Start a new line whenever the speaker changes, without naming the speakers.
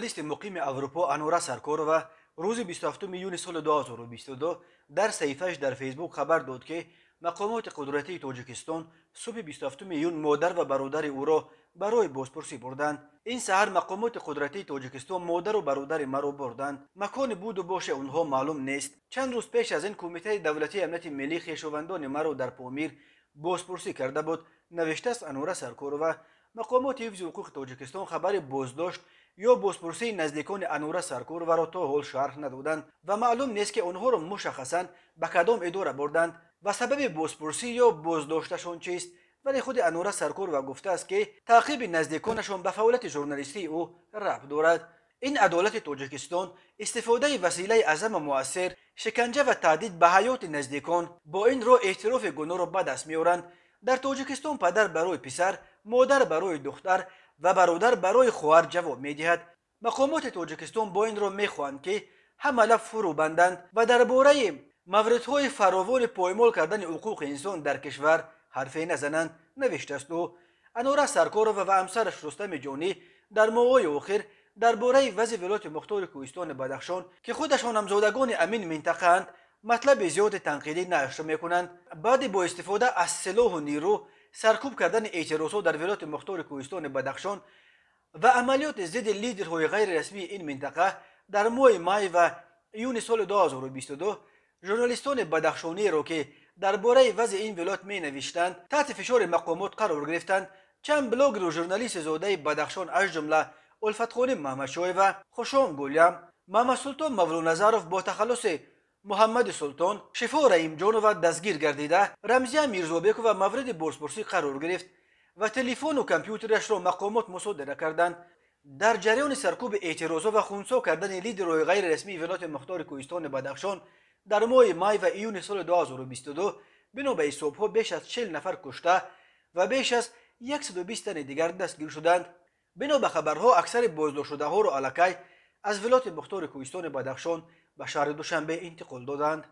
ژورنالیست مقیم اروپا انوره سرکارова روز 27 یونی سال 2022 در صحیفه‌اش در فیسبوک خبر داد که مقامات قدرتی تاجیکستان صبح 27 یون مادر و برادر او را برای بازپرسی بردند. این سحر مقامات قدرتی تاجیکستان مادر و برادر مرا بردند. مکان بود و باش آنها معلوم نیست. چند روز پیش از این کمیته دولتی امنیت ملی خویشاوندان مرا در پامیر بازپرسی کرده بود، نوشته است انوره سرکارova. مقامات حفظ حقوق تاجیکستان خبر بازداشت یا بازپرسی نزدیکان انوره سرکارova را تا حال شرح ندادند و معلوم نیست که آنها را مشخصاً به کدام اداره بردند و سبب بازپرسی یا بازداشتشان چیست. ولی خود انوره سرکارova گفته است که تعقیب نزدیکانشان به فعالیت ژورنالیستی او ربط دارد. این عدالت تاجیکستان استفاده وسیله اعظم مؤثر شکنجه و تهدید به حیات نزدیکان با این را اعتراف گناه را به دست میآورند. در تاجیکستان پدر برای پسر، مادر برای دختر و برادر برای خواهر جواب میدهد. مقامات تاجیکستان با این را میخواهند که همه لب فرو بندند و درباره موردهای فراوان پایمال کردن حقوق انسان در کشور حرفی نزنند، نوشته است. او انوره سرکارova و همسرش رستم جانی در ماه‌های اخیر درباره وضع ولایت مختار کوهستان بدخشان که خودشان همزادگان امین منطقه اند مطلب زیاد تنقیدی نشر میکنند. بعد با استفاده از سلاح و نیرو سرکوب کردن اعتراضات در ولایت مختار کوهستان بدخشان و عملیات ضد لیدرهای غیر رسمی این منطقه در ماه می و یونی سال 2022 ژورنالیستان بدخشانی را که درباره وضع این ولایت می نوشتند تحت فشار مقامات قرار گرفتند. چند بلاگر و ژورنالیست زاده بدخشان از جمله الفتخانی محمدشاه و خوشام گلیم، محمد سلطان مولانظرov با تخلص محمد سلطان، شفا رحیم جانova دستگیر گردیده، رمزیه میرزابکova مورد بازپرسی قرار گرفت و تلفن و کامپیوترش را مقامات مصادره کردند. در جریان سرکوب اعتراضات و خونسا کردن لیدرهای غیر رسمی ولایت مختار کوهستان بدخشان در ماه می و ایون سال 2022 بنا به حساب‌ها بیش از 40 نفر کشته و بیش از 120 تن دیگر دستگیر شدند. بنا به خبرها اکثر بازداشت شده ها را الکی از ولایت مختار کوهستان بدخشان به شهر دوشنبه انتقال دادند.